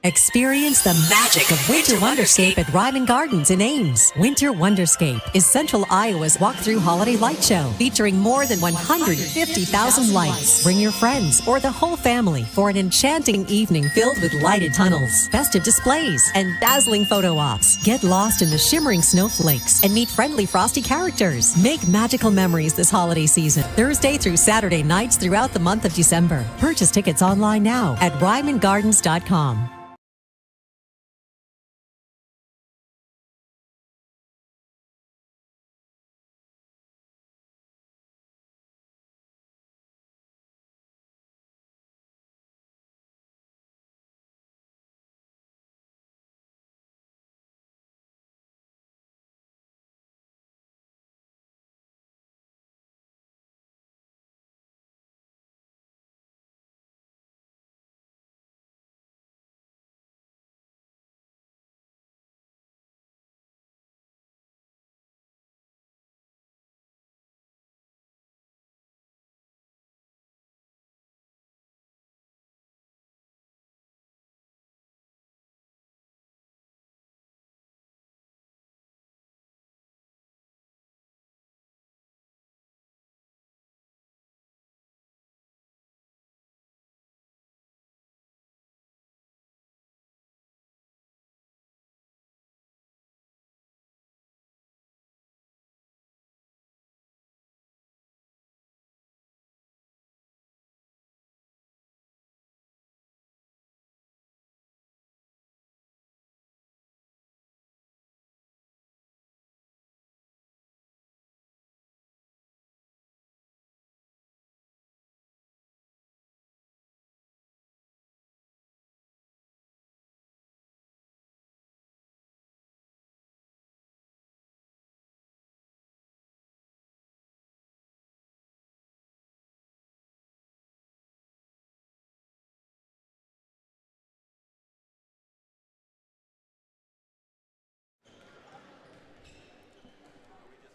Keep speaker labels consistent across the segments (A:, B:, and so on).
A: Experience the magic of Winter Wonderscape at Ryman Gardens in Ames. Winter Wonderscape is Central Iowa's walk-through holiday light show featuring more than 150,000 lights. Bring your friends or the whole family for an enchanting evening filled with lighted tunnels, festive displays, and dazzling photo ops. Get lost in the shimmering snowflakes and meet friendly frosty characters. Make magical memories this holiday season, Thursday through Saturday nights throughout the month of December. Purchase tickets online now at RymanGardens.com.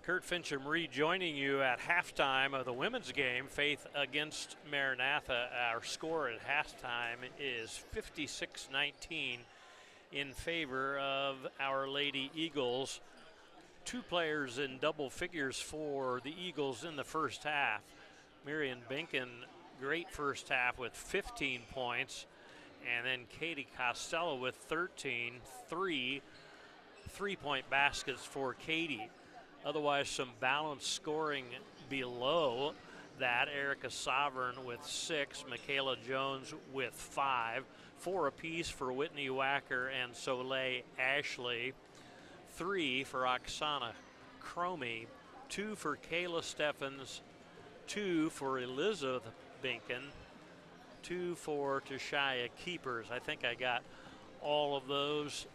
B: Kurt Fincham rejoining you at halftime of the women's game, Faith against Maranatha. Our score at halftime is 56-19 in favor of Our Lady Eagles. Two players in double figures for the Eagles in the first half. Marion Binkin, great first half with 15 points. And then Katie Costello with 13, three-point baskets for Katie. Otherwise, some balanced scoring below that. Erica Sovereign with 6, Michaela Jones with 5, 4 apiece for Whitney Wacker and Soleil Ashley, 3 for Oksana Cromie, 2 for Kayla Steffens, 2 for Elizabeth Binkin, 2 for Tashia Keepers. I think I got all of those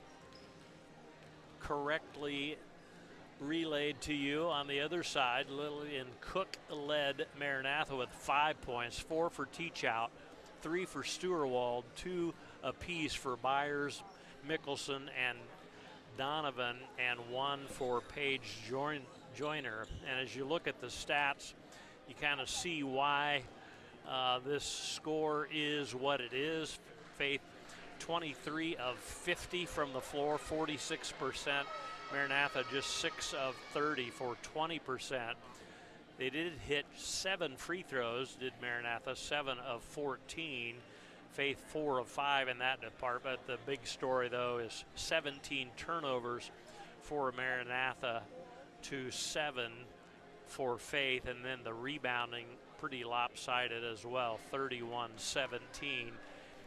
B: correctly relayed to you. On the other side, Lillian Cook led Maranatha with 5 points, 4 for Teachout, 3 for Steuerwald, 2 apiece for Byers, Mickelson, and Donovan, and 1 for Paige Joyner. And as you look at the stats, you kind of see why this score is what it is. Faith 23 of 50 from the floor, 46%. Maranatha just 6 of 30 for 20%. They did hit 7 free throws, did Maranatha, 7 of 14. Faith 4 of 5 in that department. The big story, though, is 17 turnovers for Maranatha to 7 for Faith, and then the rebounding pretty lopsided as well, 31-17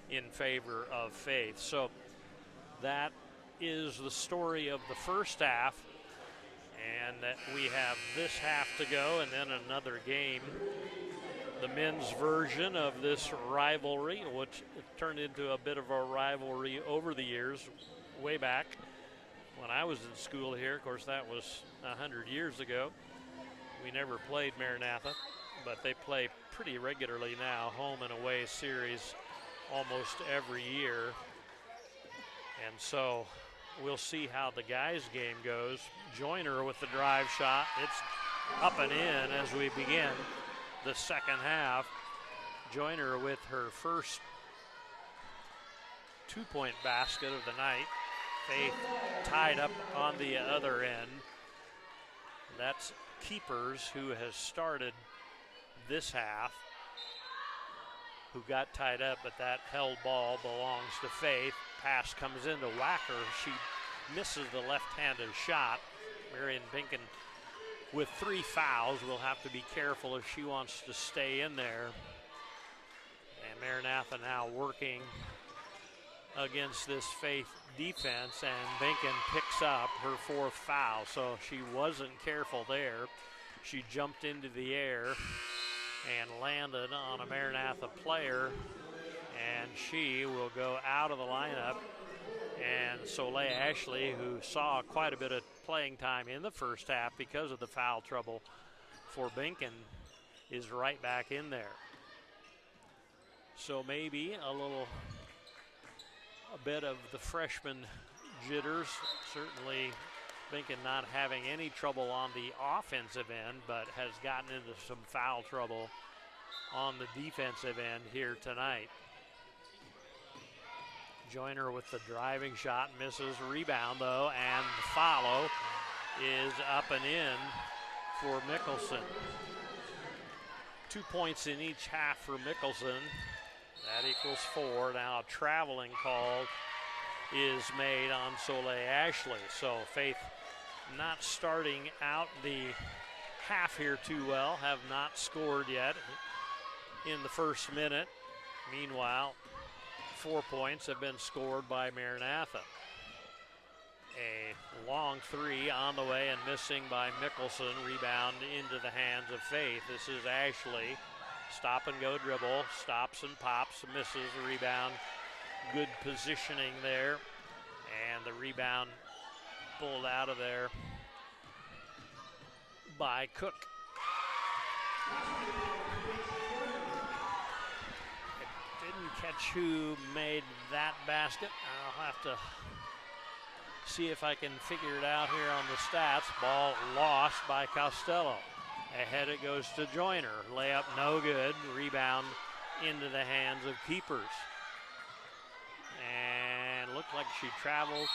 B: in favor of Faith. So that is the story of the first half, and we have this half to go and then another game. The men's version of this rivalry, which turned into a bit of a rivalry over the years, way back when I was in school here. Of course, that was 100 years ago. We never played Maranatha, but they play pretty regularly now, home and away series almost every year. And so we'll see how the guys' game goes. Joyner with the drive shot. It's up and in as we begin the second half. Joyner with her first 2-point basket of the night. Faith tied up on the other end. That's Keepers, who has started this half, who got tied up, but that held ball belongs to Faith. Pass comes into Wacker. She misses the left-handed shot. Marion Binkin with 3 fouls will have to be careful if she wants to stay in there. And Maranatha now working against this Faith defense, and Binkin picks up her 4th foul, so she wasn't careful there. She jumped into the air and landed on a Maranatha player, and she will go out of the lineup. And Soleil Ashley, who saw quite a bit of playing time in the first half because of the foul trouble for Binkin, is right back in there. So maybe a bit of the freshman jitters. Certainly Binkin not having any trouble on the offensive end, but has gotten into some foul trouble on the defensive end here tonight. Joyner with the driving shot, misses. Rebound though, and the follow is up and in for Mickelson. 2 points in each half for Mickelson. That equals 4. Now a traveling call is made on Soleil Ashley. So Faith not starting out the half here too well, have not scored yet in the first minute. Meanwhile, 4 points have been scored by Maranatha. A long 3 on the way and missing by Mickelson. Rebound into the hands of Faith. This is Ashley. Stop and go dribble. Stops and pops. Misses. Rebound. Good positioning there. And the rebound pulled out of there by Cook. Catch who made that basket. I'll have to see if I can figure it out here on the stats. Ball lost by Costello. Ahead it goes to Joyner. Layup no good. Rebound into the hands of Keepers. And looked like she traveled.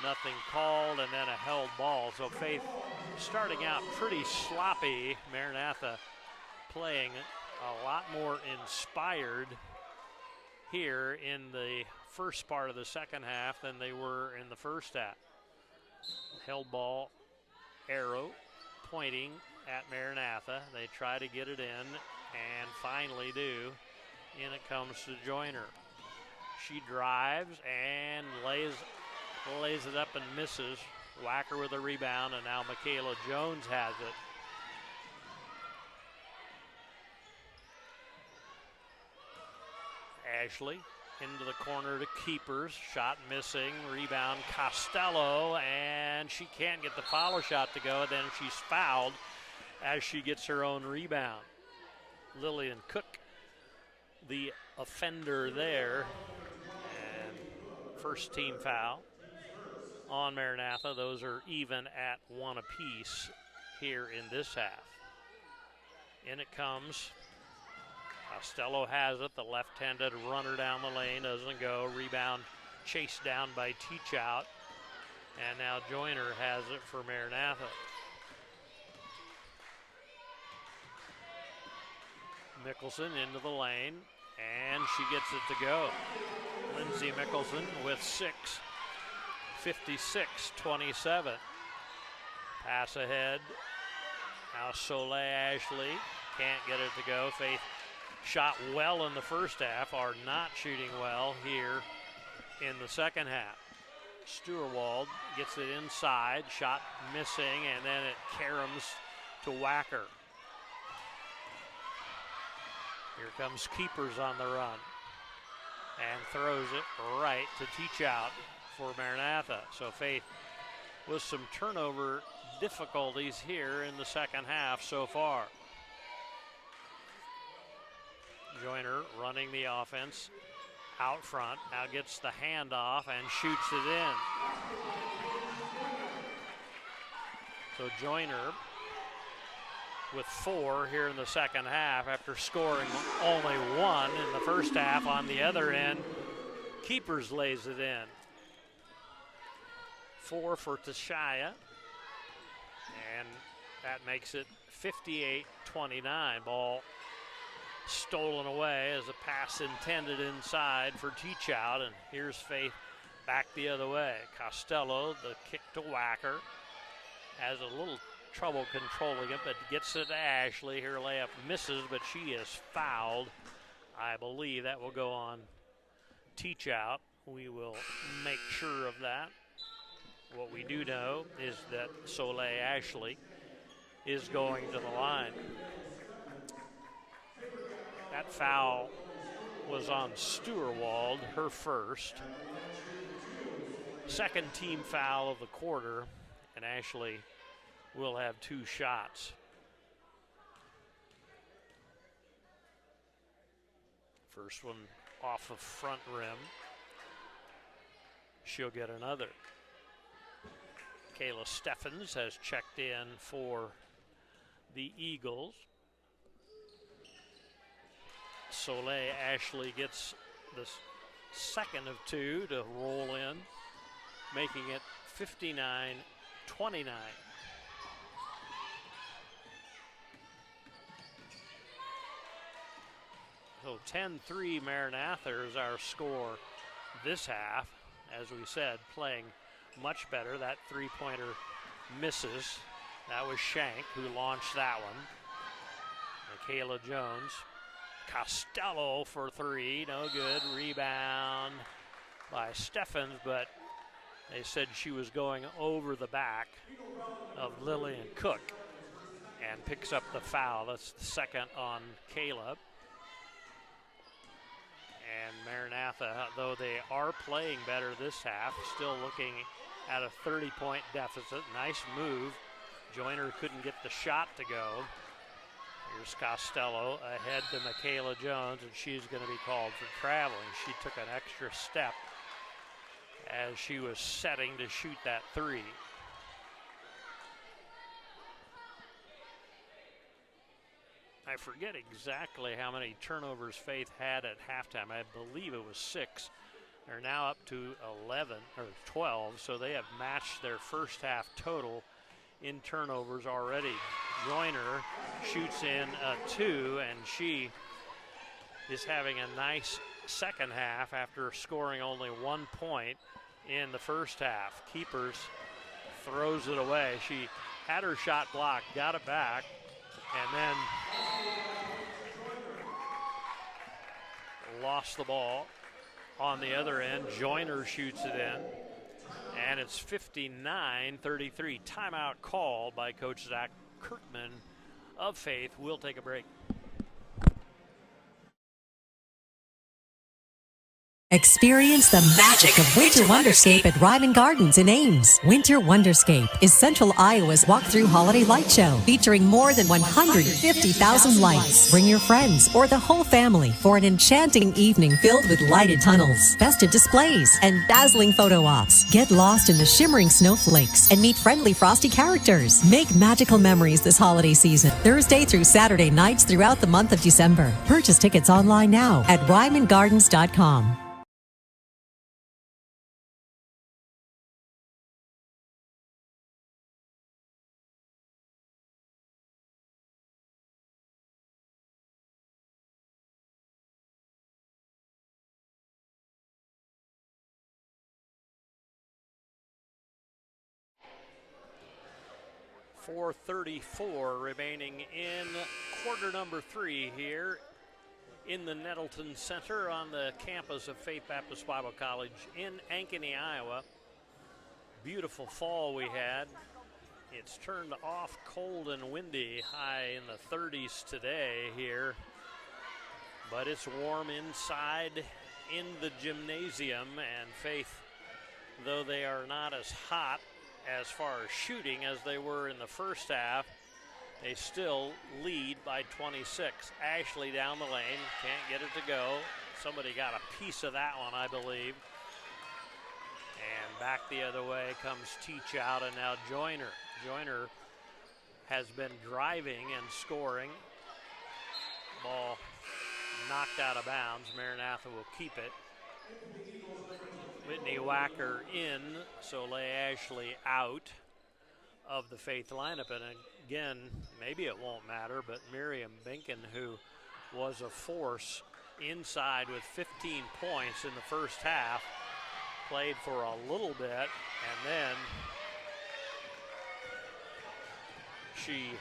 B: Nothing called, and then a held ball. So Faith starting out pretty sloppy. Maranatha playing a lot more inspired here in the first part of the second half than they were in the first half. Held ball, arrow pointing at Maranatha. They try to get it in and finally do. In it comes to Joyner. She drives and lays it up and misses. Wacker with a rebound, and now Michaela Jones has it. Ashley into the corner to Keepers. Shot missing. Rebound Costello, and she can't get the follow shot to go. Then she's fouled as she gets her own rebound. Lillian Cook, the offender there. And first team foul on Maranatha. Those are even at 1 apiece here in this half. In it comes. Costello has it. The left-handed runner down the lane doesn't go. Rebound chased down by Teachout. And now Joyner has it for Maranatha. Mickelson into the lane, and she gets it to go. Lindsay Mickelson with 6. 56-27. Pass ahead. Now Soleil Ashley can't get it to go. Faith shot well in the first half, are not shooting well here in the second half. Stewart gets it inside, shot missing, and then it caroms to Wacker. Here comes Keepers on the run and throws it right to Teachout for Maranatha. So Faith with some turnover difficulties here in the second half so far. Joyner running the offense out front. Now gets the handoff and shoots it in. So Joyner with 4 here in the second half after scoring only 1 in the first half. On the other end, Keepers lays it in. 4 for Tashaya. And that makes it 58-29. Ball stolen away as a pass intended inside for Teachout. And here's Faith back the other way. Costello, the kick to Wacker. Has a little trouble controlling it, but gets it to Ashley. Her layup misses, but she is fouled. I believe that will go on Teachout. We will make sure of that. What we do know is that Soleil Ashley is going to the line. That foul was on Stewart, her first. Second team foul of the quarter, and Ashley will have 2 shots. First one off of front rim. She'll get another. Kayla Steffens has checked in for the Eagles. Soleil Ashley gets the second of 2 to roll in, making it 59-29. So 10-3 Maranatha is our score this half. As we said, playing much better. That 3-pointer misses. That was Shank who launched that one. Michaela Jones. Costello for 3, no good. Rebound by Steffens, but they said she was going over the back of Lillian Cook and picks up the foul. That's the second on Caleb. And Maranatha, though they are playing better this half, still looking at a 30-point deficit. Nice move. Joyner couldn't get the shot to go. Here's Costello ahead to Michaela Jones, and she's going to be called for traveling. She took an extra step as she was setting to shoot that 3. I forget exactly how many turnovers Faith had at halftime. I believe it was 6. They're now up to 11 or 12, so they have matched their first half total in turnovers already. Joyner shoots in a 2, and she is having a nice second half after scoring only 1 point in the first half. Keepers throws it away. She had her shot blocked, got it back, and then lost the ball on the other end. Joyner shoots it in, and it's 59-33. Timeout called by Coach Zach Kirkman of Faith. We'll take a break.
A: Experience the magic of Winter Wonderscape at Ryman Gardens in Ames. Winter Wonderscape is Central Iowa's walk-through holiday light show featuring more than 150,000 lights. Bring your friends or the whole family for an enchanting evening filled with lighted tunnels, festive displays, and dazzling photo ops. Get lost in the shimmering snowflakes and meet friendly frosty characters. Make magical memories this holiday season, Thursday through Saturday nights throughout the month of December. Purchase tickets online now at RymanGardens.com.
B: .434 remaining in quarter number 3 here in the Nettleton Center on the campus of Faith Baptist Bible College in Ankeny, Iowa. Beautiful fall we had. It's turned off cold and windy, high in the 30s today here, but it's warm inside in the gymnasium, and Faith, though they are not as hot as far as shooting as they were in the first half, they still lead by 26. Ashley down the lane, can't get it to go. Somebody got a piece of that one, I believe. And back the other way comes Teachout, and now Joyner. Joyner has been driving and scoring. Ball knocked out of bounds. Maranatha will keep it. Whitney Wacker in, Soleil Ashley out of the Faith lineup. And again, maybe it won't matter, but Miriam Binkin, who was a force inside with 15 points in the first half, played for a little bit, and then she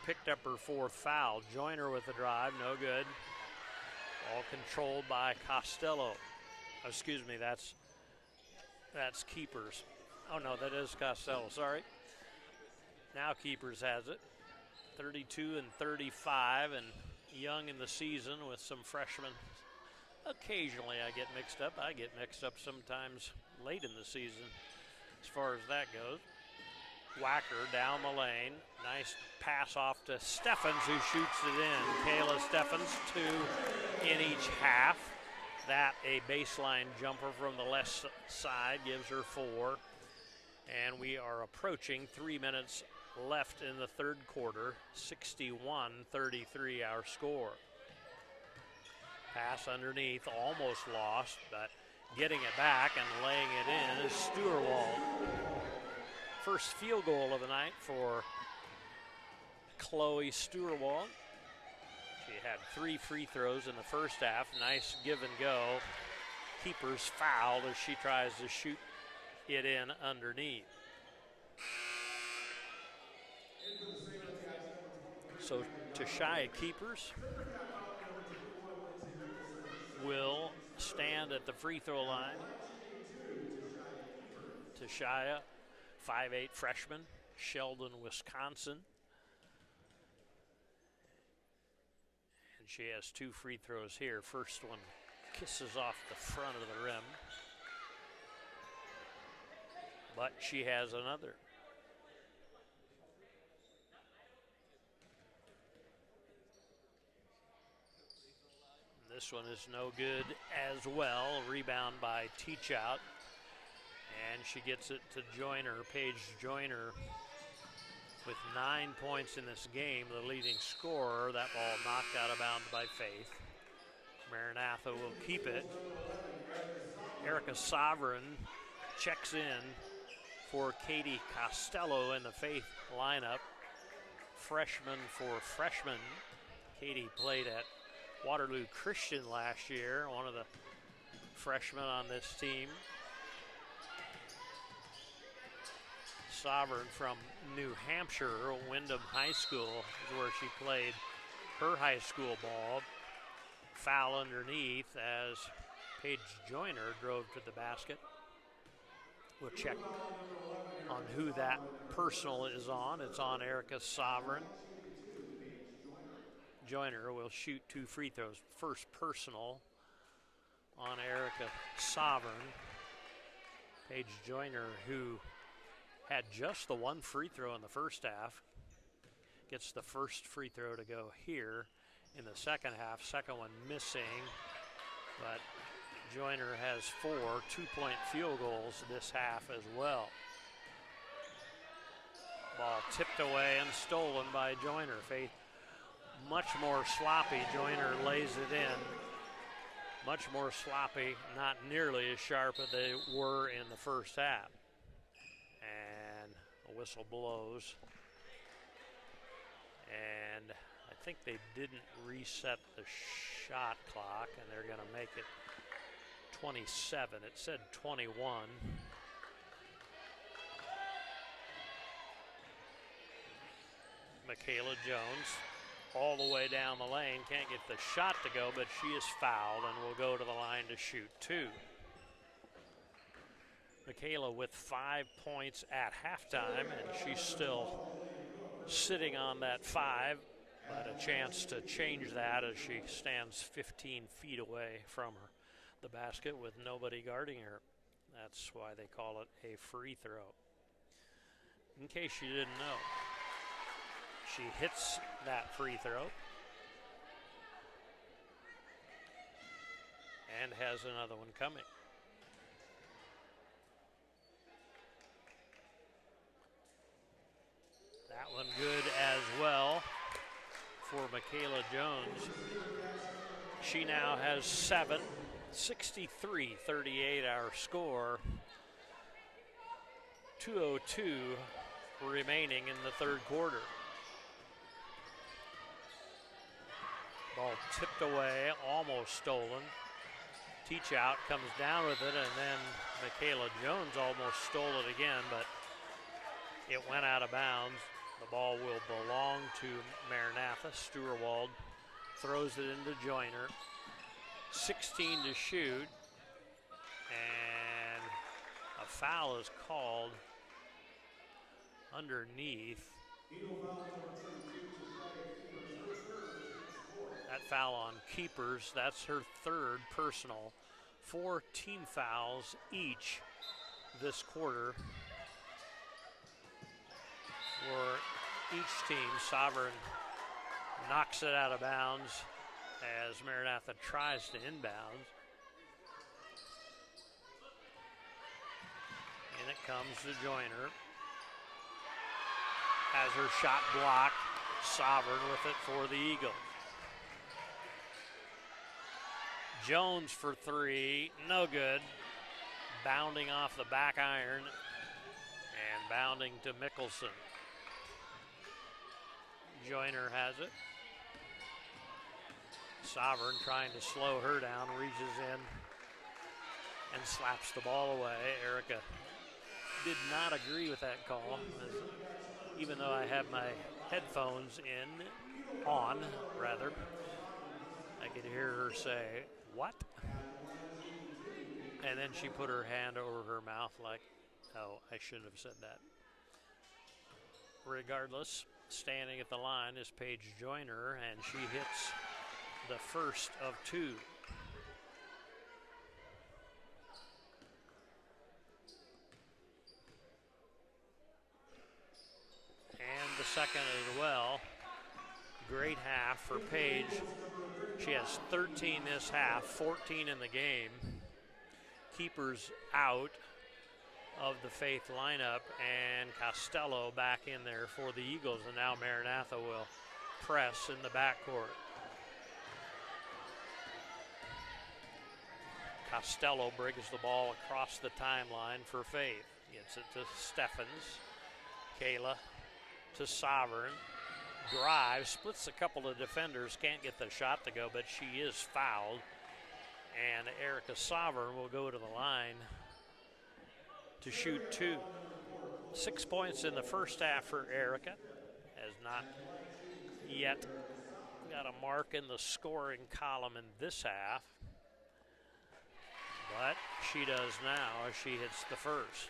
B: picked up her fourth foul. Joyner with the drive, no good. All controlled by Costello. Excuse me, that's Keepers. Oh no, that is Costello, sorry. Now Keepers has it. 32 and 35, and young in the season with some freshmen. Occasionally I get mixed up. I get mixed up sometimes late in the season as far as that goes. Wacker down the lane. Nice pass off to Steffens, who shoots it in. Kayla Steffens, 2 in each half. That a baseline jumper from the left side gives her 4. And we are approaching 3 minutes left in the third quarter. 61-33 our score. Pass underneath, almost lost, but getting it back and laying it in is Stewart. First field goal of the night for Chloe Stewart. She had 3 free throws in the first half. Nice give and go. Keepers fouled as she tries to shoot it in underneath. So Tashia Keepers will stand at the free throw line. Tashia, 5'8" freshman, Sheldon, Wisconsin. And she has 2 free throws here. First one kisses off the front of the rim. But she has another. This one is no good as well. Rebound by Teachout. And she gets it to Joyner, Paige Joyner, with 9 points in this game, the leading scorer. That ball knocked out of bounds by Faith. Maranatha will keep it. Erica Sovereign checks in for Katie Costello in the Faith lineup. Freshman for freshman. Katie played at Waterloo Christian last year, one of the freshmen on this team. Sovereign from New Hampshire, Wyndham High School is where she played her high school ball. Foul underneath as Paige Joyner drove to the basket. We'll check on who that personal is on. It's on Erica Sovereign. Joyner will shoot 2 free throws. First personal on Erica Sovereign. Paige Joyner, who had just the 1 free throw in the first half, gets the first free throw to go here in the second half. Second one missing, but Joyner has 4 2-point field goals this half as well. Ball tipped away and stolen by Joyner. Faith much more sloppy. Joyner lays it in. Much more sloppy, not nearly as sharp as they were in the first half. And a whistle blows. And I think they didn't reset the shot clock, and they're going to make it 27. It said 21. Michaela Jones all the way down the lane, can't get the shot to go, but she is fouled and will go to the line to shoot 2. Michaela with 5 points at halftime, and she's still sitting on that 5, but a chance to change that as she stands 15 feet away from the basket with nobody guarding her. That's why they call it a free throw. In case you didn't know, she hits that free throw and has another one coming. That one good as well for Michaela Jones. She now has 7. 63-38 our score. 2:02 remaining in the third quarter. Ball tipped away, almost stolen. Teach out comes down with it, and then Michaela Jones almost stole it again, but it went out of bounds. The ball will belong to Maranatha. Stewart throws it into Joyner. 16 to shoot, and a foul is called underneath. That foul on Keepers, that's her third personal. 4 team fouls each this quarter for each team. Sovereign knocks it out of bounds as Maranatha tries to inbound. And it comes to Joyner. Has her shot blocked. Sovereign with it for the Eagles. Jones for three, no good. Bounding off the back iron and bounding to Mickelson. Joyner has it. Sovereign trying to slow her down, reaches in and slaps the ball away. Erica did not agree with that call, even though I have my headphones on, I could hear her say, "What?" And then she put her hand over her mouth like, "Oh, I shouldn't have said that." Regardless, standing at the line is Paige Joyner, and she hits the first of two. And the second as well. Great half for Paige. She has 13 this half, 14 in the game. Keepers out of the Faith lineup, and Costello back in there for the Eagles, and now Maranatha will press in the backcourt. Costello brings the ball across the timeline for Faith. Gets it to Steffens. Kayla to Sovereign. Drive, splits a couple of defenders, can't get the shot to go, but she is fouled. And Erica Sovereign will go to the line to shoot two. 6 points in the first half for Erica. Has not yet got a mark in the scoring column in this half. But she does now as she hits the first.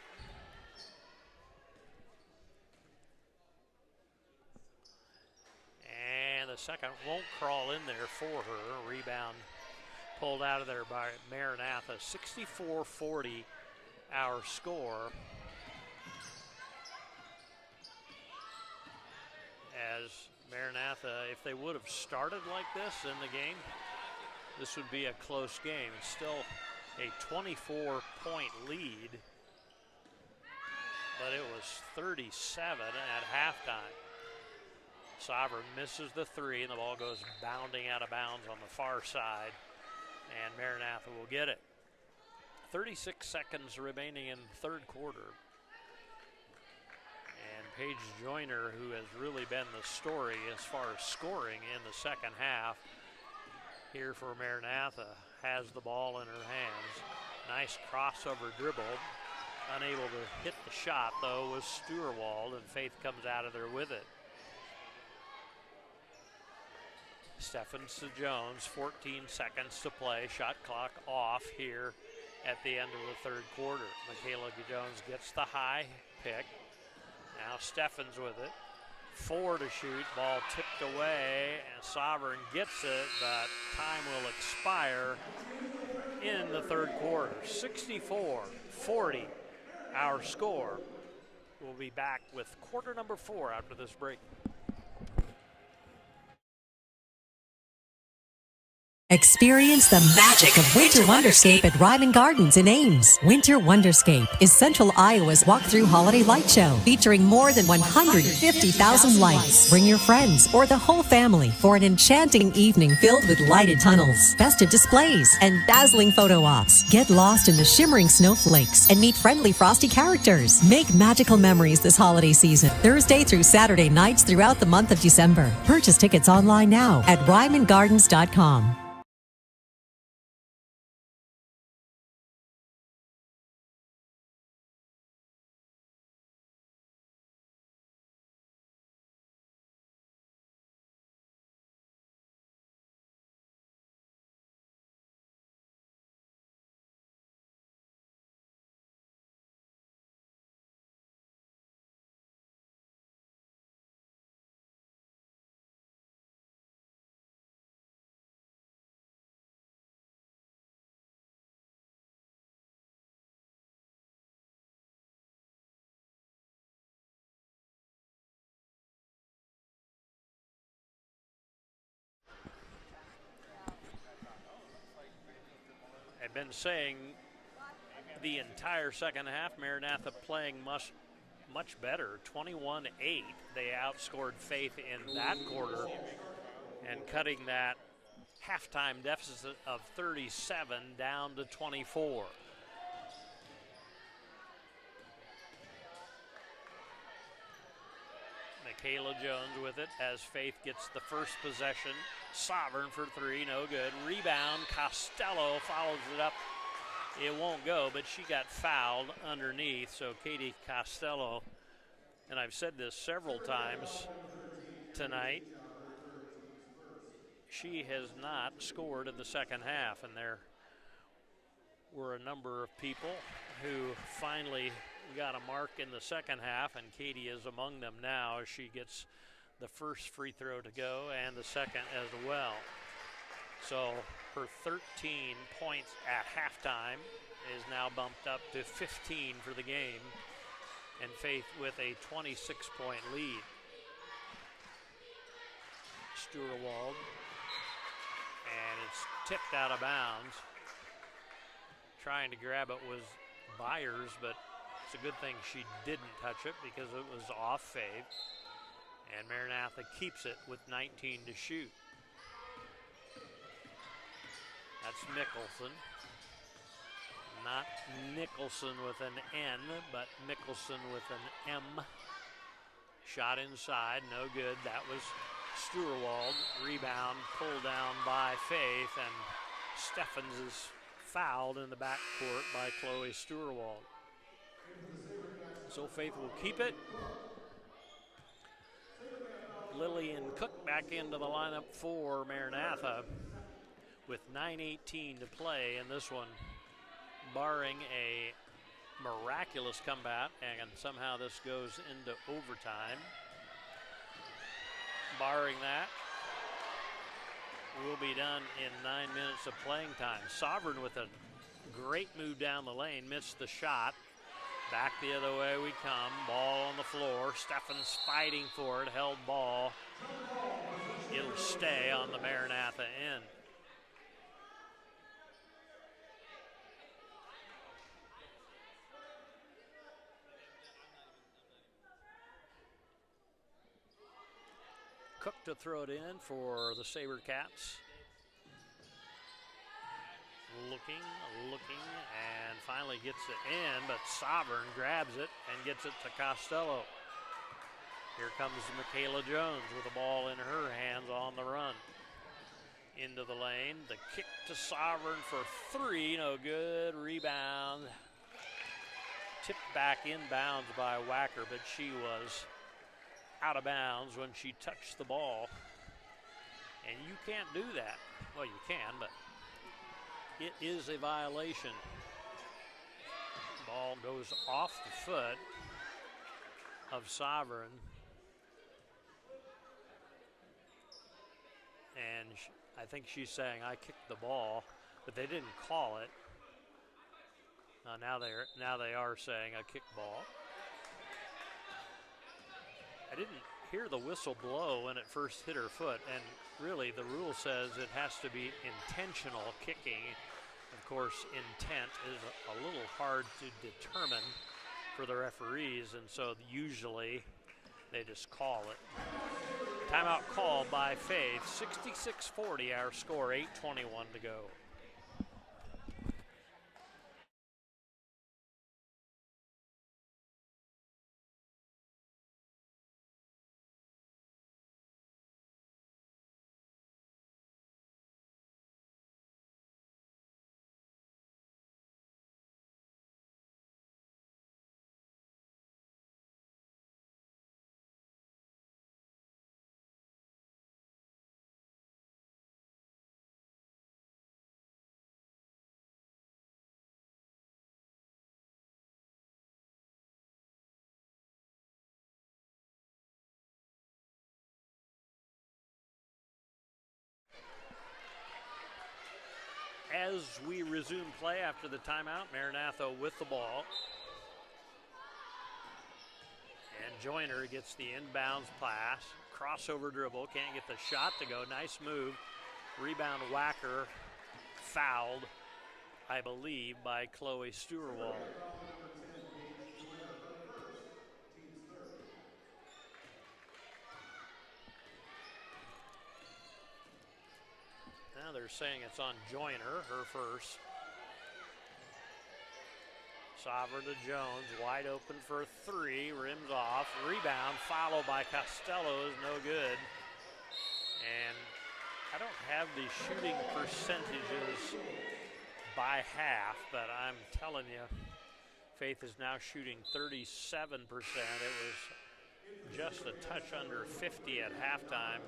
B: And the second won't crawl in there for her. Rebound pulled out of there by Maranatha. 64-40 our score. As Maranatha, if they would have started like this in the game, this would be a close game. It's still a 24-point lead, but it was 37 at halftime. Sovereign misses the three, and the ball goes bounding out of bounds on the far side, and Maranatha will get it. 36 seconds remaining in the third quarter. And Paige Joyner, who has really been the story as far as scoring in the second half here for Maranatha, has the ball in her hands. Nice crossover dribble. Unable to hit the shot, though, was Stewart, and Faith comes out of there with it. Steffens to Jones, 14 seconds to play. Shot clock off here at the end of the third quarter. Michaela Jones gets the high pick. Now Steffens with it. 4 to shoot, ball tipped away, and Sovereign gets it, but time will expire in the third quarter. 64-40 our score. We'll be back with quarter number 4 after this break.
A: Experience the magic of Winter Wonderscape at Ryman Gardens in Ames. Winter Wonderscape is Central Iowa's walk-through holiday light show featuring more than 150,000 lights. Bring your friends or the whole family for an enchanting evening filled with lighted tunnels, festive displays, and dazzling photo ops. Get lost in the shimmering snowflakes and meet friendly frosty characters. Make magical memories this holiday season, Thursday through Saturday nights throughout the month of December. Purchase tickets online now at RymanGardens.com.
B: I've been saying the entire second half, Maranatha playing much better. 21-8, they outscored Faith in that quarter and cutting that halftime deficit of 37 down to 24. Michaela Jones with it as Faith gets the first possession. Sovereign for three, no good. Rebound, Costello follows it up. It won't go, but she got fouled underneath, so Katie Costello, and I've said this several times tonight, she has not scored in the second half, and there were a number of people who finally got a mark in the second half, and Katie is among them now as she gets the first free throw to go and the second as well. So her 13 points at halftime is now bumped up to 15 for the game, and Faith with a 26-point lead. Sturewald, and it's tipped out of bounds. Trying to grab it was Byers, but it's a good thing she didn't touch it because it was off Faith. And Maranatha keeps it with 19 to shoot. That's Mickelson. Not Nicholson with an N, but Mickelson with an M. Shot inside, no good. That was Sturewald. Rebound pulled down by Faith, and Steffens is fouled in the backcourt by Chloe Sturewald. So Faith will keep it. Lillian Cook back into the lineup for Maranatha with 9:18 to play in this one, barring a miraculous comeback, and somehow this goes into overtime. Barring that, we'll be done in 9 minutes of playing time. Sovereign with a great move down the lane, missed the shot. Back the other way we come. Ball on the floor. Steffens fighting for it. Held ball. It'll stay on the Maranatha end. Cook to throw it in for the SaberCats. Looking, and finally gets it in, but Sovereign grabs it and gets it to Costello. Here comes Michaela Jones with the ball in her hands on the run. Into the lane, the kick to Sovereign for three, no good. Rebound. Tipped back inbounds by Wacker, but she was out of bounds when she touched the ball. And you can't do that. Well, you can, but it is a violation. Ball goes off the foot of Sovereign. And I think she's saying, I kicked the ball, but they didn't call it. Now they are saying a kick ball. I didn't hear the whistle blow when it first hit her foot, and really the rule says it has to be intentional kicking. Of course, intent is a little hard to determine for the referees, and so usually they just call it. Timeout called by Faith. 66-40 our score, 8:21 to go. As we resume play after the timeout, Maranatha with the ball. And Joyner gets the inbounds pass, crossover dribble, can't get the shot to go. Nice move. Rebound whacker, fouled, I believe, by Chloe Stewart-Wald. Now they're saying it's on Joyner, her first. Sovereign to Jones, wide open for three, rims off, rebound, followed by Costello, is no good. And I don't have the shooting percentages by half, but I'm telling you, Faith is now shooting 37%. It was just a touch under 50 at halftime.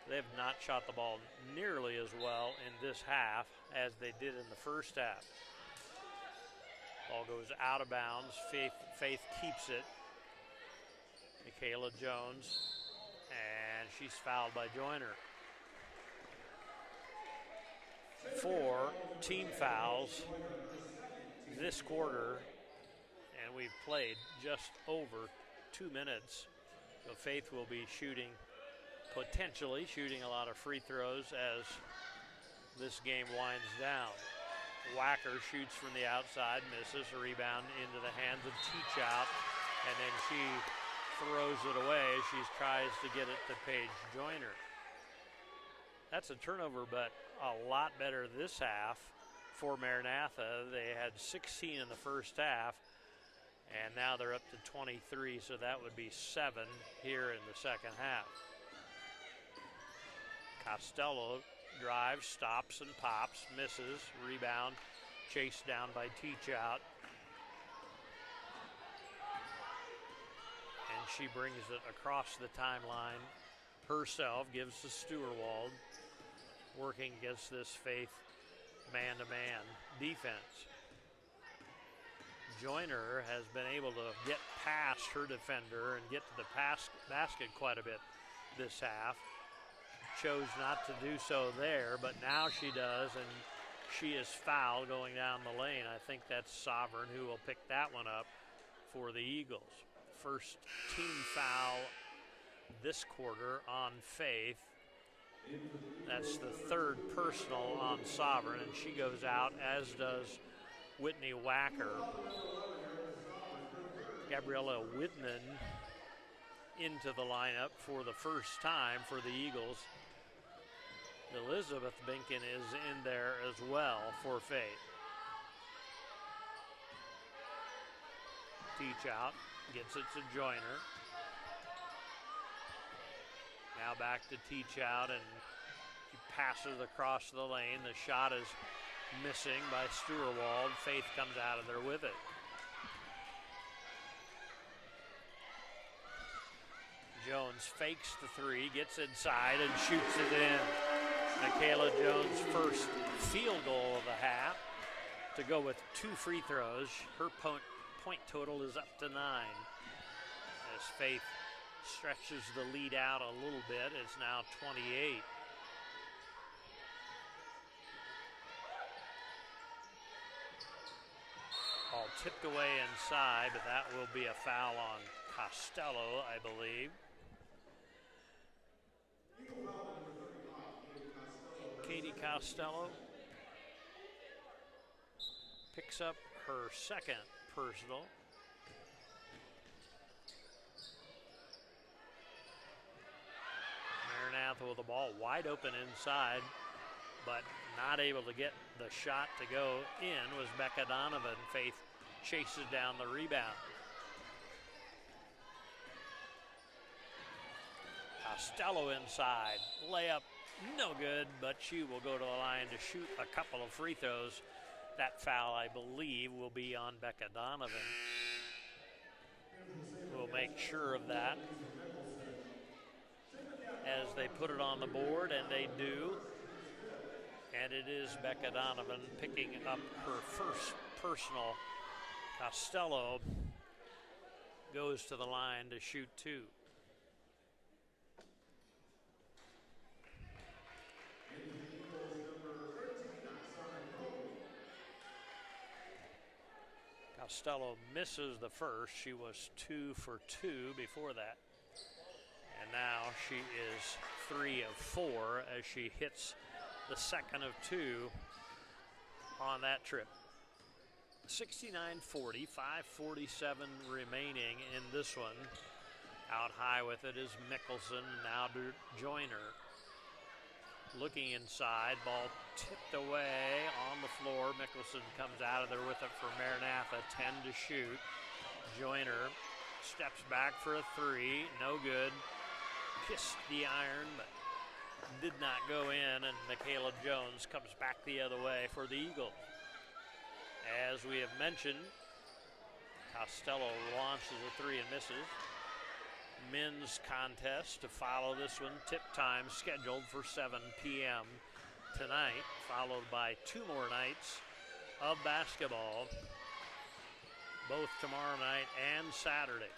B: They have not shot the ball nearly as well in this half as they did in the first half. Ball goes out of bounds. Faith keeps it. Michaela Jones, and she's fouled by Joyner. 4 team fouls this quarter, and we've played just over 2 minutes. So Faith will be potentially shooting a lot of free throws as this game winds down. Wacker shoots from the outside, misses, a rebound into the hands of Teachout, and then she throws it away as she tries to get it to Paige Joyner. That's a turnover, but a lot better this half for Maranatha. They had 16 in the first half, and now they're up to 23, so that would be 7 here in the second half. Costello drives, stops and pops, misses, rebound, chased down by Teachout. And she brings it across the timeline herself, gives to Stewart-Wald, working against this Faith man-to-man defense. Joyner has been able to get past her defender and get to the basket quite a bit this half. Chose not to do so there, but now she does, and she is fouled going down the lane. I think that's Sovereign who will pick that one up for the Eagles. First team foul this quarter on Faith. That's the third personal on Sovereign, and she goes out, as does Whitney Wacker. Gabriella Whitman into the lineup for the first time for the Eagles. Elizabeth Binkin is in there as well for Faith. Teachout gets it to Joyner. Now back to Teachout, and she passes across the lane. The shot is missing by Stewart-Wald. Faith comes out of there with it. Jones fakes the three, gets inside, and shoots it in. Michaela Jones' first field goal of the half to go with 2 free throws. Her point total is up to 9. As Faith stretches the lead out a little bit, it's now 28. Ball tipped away inside, but that will be a foul on Costello, I believe. Katie Costello picks up her second personal. Maranatha with the ball wide open inside, but not able to get the shot to go in was Becca Donovan. Faith chases down the rebound. Costello inside, layup, no good, but she will go to the line to shoot a couple of free throws. That foul, I believe, will be on Becca Donovan. We'll make sure of that as they put it on the board, and they do. And it is Becca Donovan picking up her first personal. Costello goes to the line to shoot two. Costello misses the first. She was 2 for 2 before that. And now she is 3 of 4 as she hits the second of 2 on that trip. 69-40, 5:47 remaining in this one. Out high with it is Mickelson, now to Joyner. Looking inside, ball tipped away on the floor. Mickelson comes out of there with it for Maranatha, 10 to shoot. Joyner steps back for a three, no good. Kissed the iron, but did not go in, and Michaela Jones comes back the other way for the Eagles. As we have mentioned, Costello launches a three and misses. Men's contest to follow this one. Tip time scheduled for 7 p.m. tonight, followed by 2 more nights of basketball, both tomorrow night and Saturday.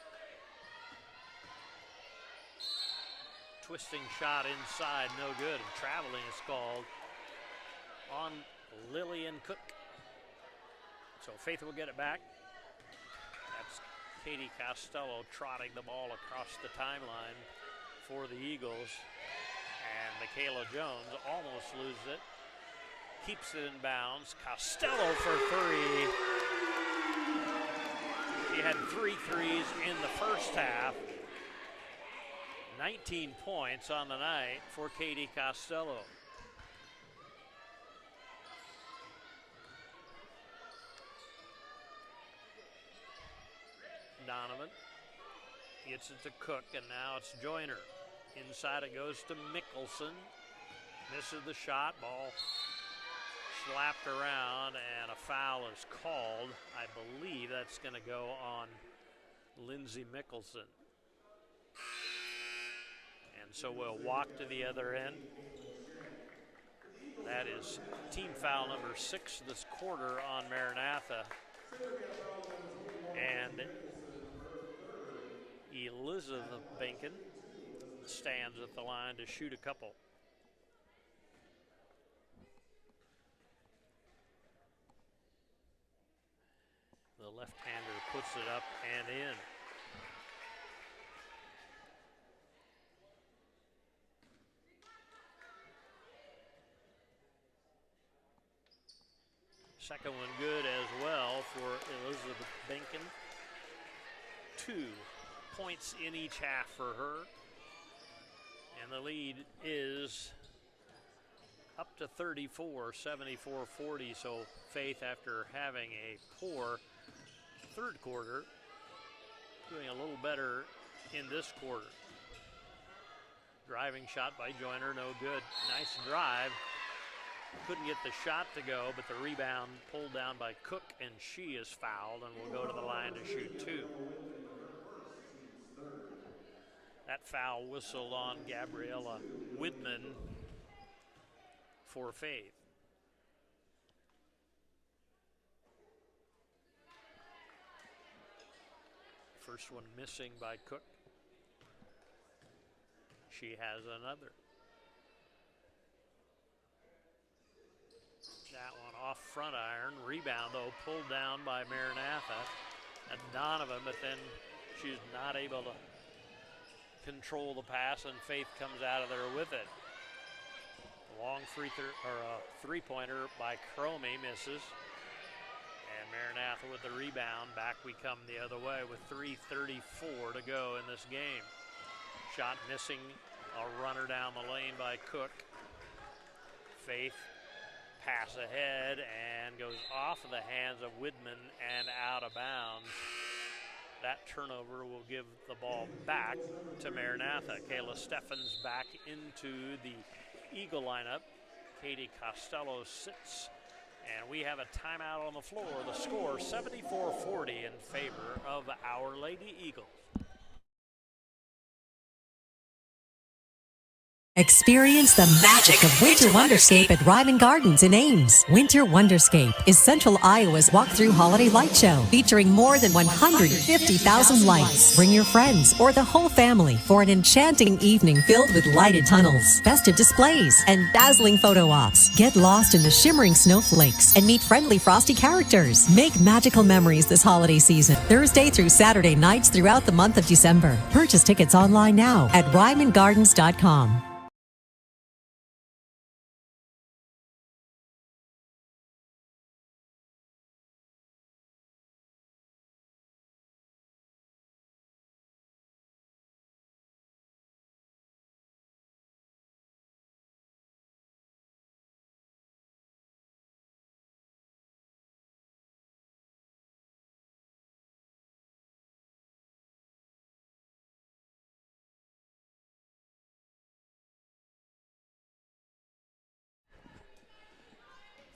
B: Twisting shot inside, no good. And traveling is called on Lillian Cook. So Faith will get it back. That's Katie Costello trotting the ball across the timeline for the Eagles. And Michaela Jones almost loses it. Keeps it in bounds. Costello for three. She had 3 threes in the first half. 19 points on the night for Katie Costello. Donovan gets it to Cook, and now it's Joyner. Inside it goes to Mickelson. Misses the shot, ball slapped around, and a foul is called. I believe that's going to go on Lindsay Mickelson. And so we'll walk to the other end. That is team foul number 6 this quarter on Maranatha. And Elizabeth Benkin stands at the line to shoot a couple. The left-hander puts it up and in. Second one good as well for Elizabeth Benkin. 2 points in each half for her. And the lead is up to 34, 74-40. So Faith, after having a poor third quarter, doing a little better in this quarter. Driving shot by Joyner, no good. Nice drive. Couldn't get the shot to go, but the rebound pulled down by Cook, and she is fouled and will go to the line to shoot 2. That foul whistled on Gabriella Widman for Faith. First one missing by Cook. She has another. That one off front iron. Rebound, though, pulled down by Maranatha and Donovan, but then she's not able to control the pass, and Faith comes out of there with it. Long three-pointer by Cromie misses. And Maranatha with the rebound. Back we come the other way with 3:34 to go in this game. Shot missing. A runner down the lane by Cook. Faith pass ahead and goes off of the hands of Widman and out of bounds. That turnover will give the ball back to Maranatha. Kayla Steffens back into the Eagle lineup. Katie Costello sits, and we have a timeout on the floor. The score 74-40 in favor of our Lady Eagles.
A: Experience the magic of Winter Wonderscape at Ryman Gardens in Ames. Winter Wonderscape is Central Iowa's walk-through holiday light show featuring more than 150,000 lights. Bring your friends or the whole family for an enchanting evening filled with lighted tunnels, festive displays, and dazzling photo ops. Get lost in the shimmering snowflakes and meet friendly frosty characters. Make magical memories this holiday season, Thursday through Saturday nights throughout the month of December. Purchase tickets online now at RymanGardens.com.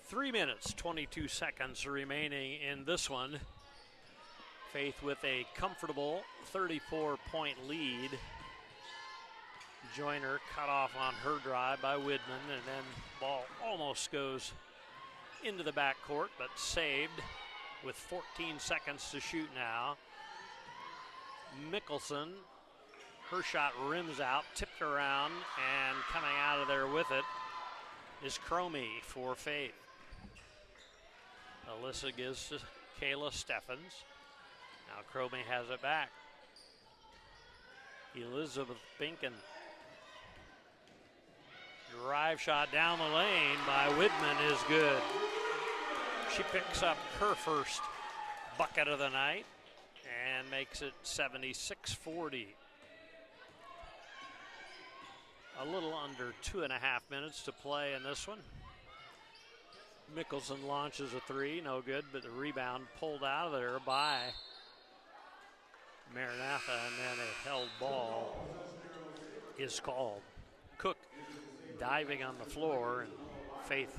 B: Three minutes, 22 seconds remaining in this one. Faith with a comfortable 34-point lead. Joyner cut off on her drive by Widman, and then ball almost goes into the backcourt, but saved with 14 seconds to shoot now. Mickelson, her shot rims out, tipped around, and coming out of there with it is Cromie for Faith. Alyssa gives to Kayla Steffens. Now Cromie has it back. Elizabeth Binken. Drive shot down the lane by Widman is good. She picks up her first bucket of the night and makes it 76-40. A little under 2.5 minutes to play in this one. Mickelson launches a three, no good, but the rebound pulled out of there by Maranatha, and then a held ball is called. Cook diving on the floor, and Faith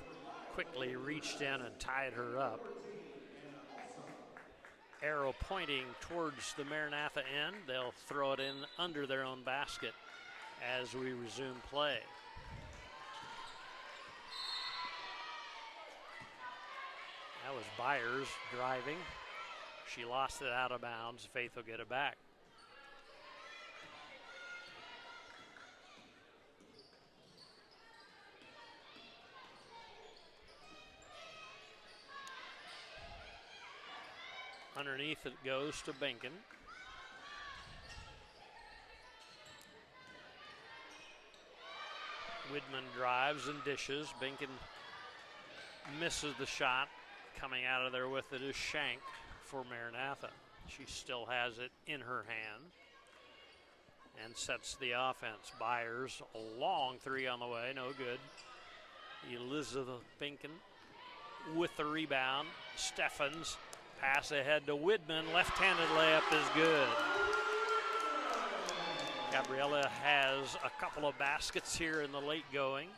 B: quickly reached in and tied her up. Arrow pointing towards the Maranatha end. They'll throw it in under their own basket as we resume play. That was Byers driving. She lost it out of bounds. Faith will get it back. Underneath it goes to Binken. Widman drives and dishes. Binken misses the shot. Coming out of there with it is Shank for Maranatha. She still has it in her hand and sets the offense. Byers, a long three on the way, no good. Elizabeth Binken with the rebound. Steffens, pass ahead to Widman. Left-handed layup is good. Gabriella has a couple of baskets here in the late going.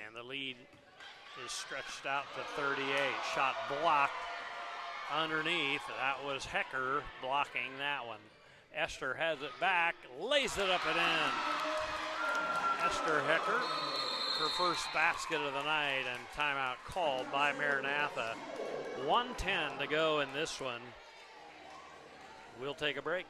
B: And the lead is stretched out to 38. Shot blocked underneath. That was Hecker blocking that one. Esther has it back, lays it up and in. Esther Hecker, her first basket of the night, and timeout called by Maranatha. 1:10 to go in this one. We'll take a break.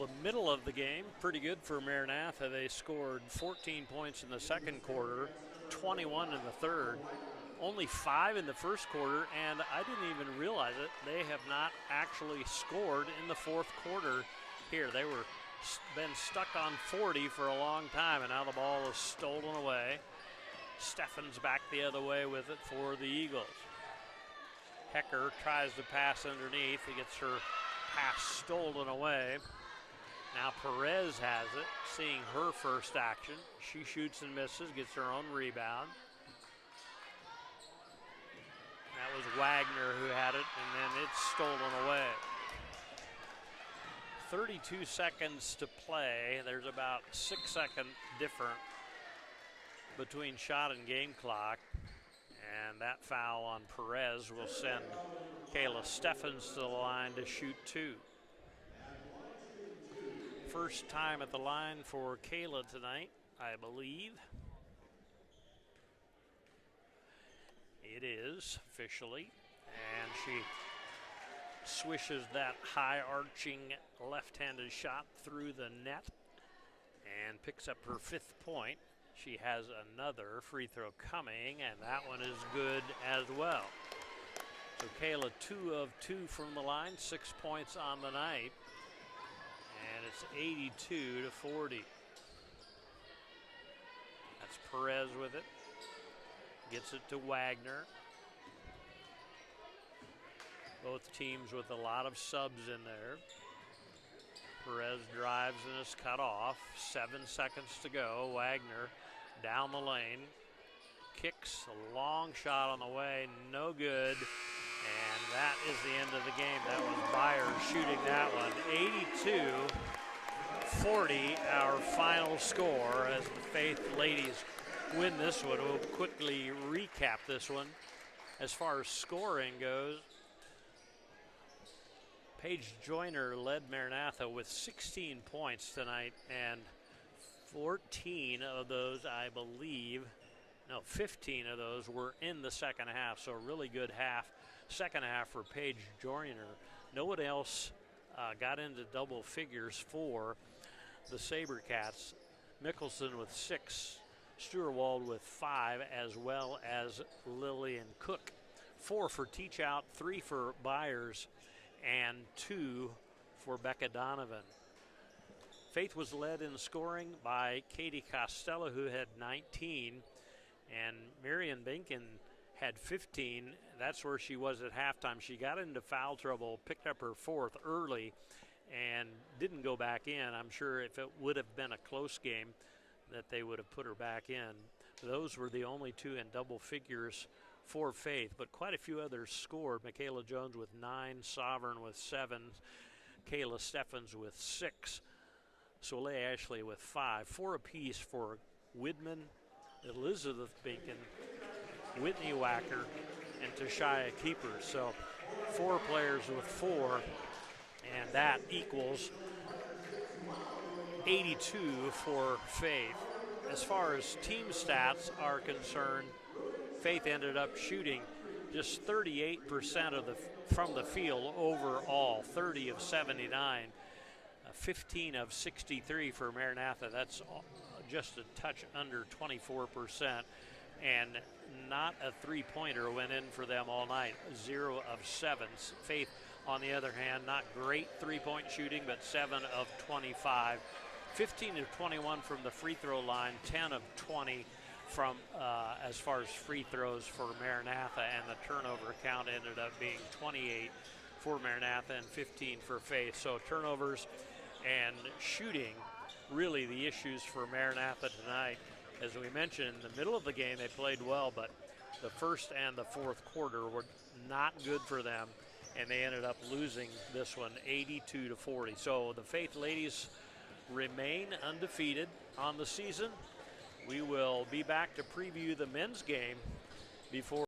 B: the middle of the game, pretty good for Maranatha. They scored 14 points in the second quarter, 21 in the third, only 5 in the first quarter, and I didn't even realize it. They have not actually scored in the fourth quarter here. They were been stuck on 40 for a long time, and now the ball is stolen away. Steffens back the other way with it for the Eagles. Hecker tries to pass underneath. He gets her pass stolen away. Now Perez has it, seeing her first action. She shoots and misses, gets her own rebound. That was Wagner who had it, and then it's stolen away. 32 seconds to play. There's about 6-second difference between shot and game clock. And that foul on Perez will send Kayla Steffens to the line to shoot 2. First time at the line for Kayla tonight, I believe. It is officially, and she swishes that high arching left-handed shot through the net and picks up her 5th point. She has another free throw coming, and that one is good as well. So Kayla 2 of 2 from the line, 6 points on the night, and it's 82-40. That's Perez with it. Gets it to Wagner. Both teams with a lot of subs in there. Perez drives and is cut off. 7 seconds to go. Wagner down the lane. Kicks a long shot on the way. No good. And that is the end of the game. That was Byers shooting that one. 82-40, our final score as the Faith ladies win this one. We'll quickly recap this one. As far as scoring goes, Paige Joyner led Maranatha with 16 points tonight, and 14 of those, I believe, no, 15 of those were in the second half, so a really good second half for Paige Joyner. No one else got into double figures for the SaberCats. Mickelson with 6, Stewart with 5, as well as Lillian Cook. 4 for Teach Out, 3 for Byers, and 2 for Becca Donovan. Faith was led in scoring by Katie Costello, who had 19, and Marion Binkin had 15. That's where she was at halftime. She got into foul trouble, picked up her 4th early, and didn't go back in. I'm sure if it would have been a close game that they would have put her back in. Those were the only 2 in double figures for Faith, but quite a few others scored. Michaela Jones with 9, Sovereign with 7, Kayla Steffens with 6, Soleil Ashley with 5, 4 apiece for Widman, Elizabeth Binkin, Whitney Wacker, and Tashia Keeper. So 4 players with 4, and that equals 82 for Faith. As far as team stats are concerned, Faith ended up shooting just 38% from the field overall, 30 of 79, 15 of 63 for Maranatha. That's just a touch under 24%, and not a three-pointer went in for them all night, 0 of 7. Faith, on the other hand, not great three-point shooting, but 7 of 25. 15 of 21 from the free throw line, 10 of 20 from as far as free throws for Maranatha, and the turnover count ended up being 28 for Maranatha and 15 for Faith. So turnovers and shooting really the issues for Maranatha tonight. As we mentioned, in the middle of the game they played well, but the first and the fourth quarter were not good for them, and they ended up losing this one 82-40. So the Faith ladies remain undefeated on the season. We will be back to preview the men's game before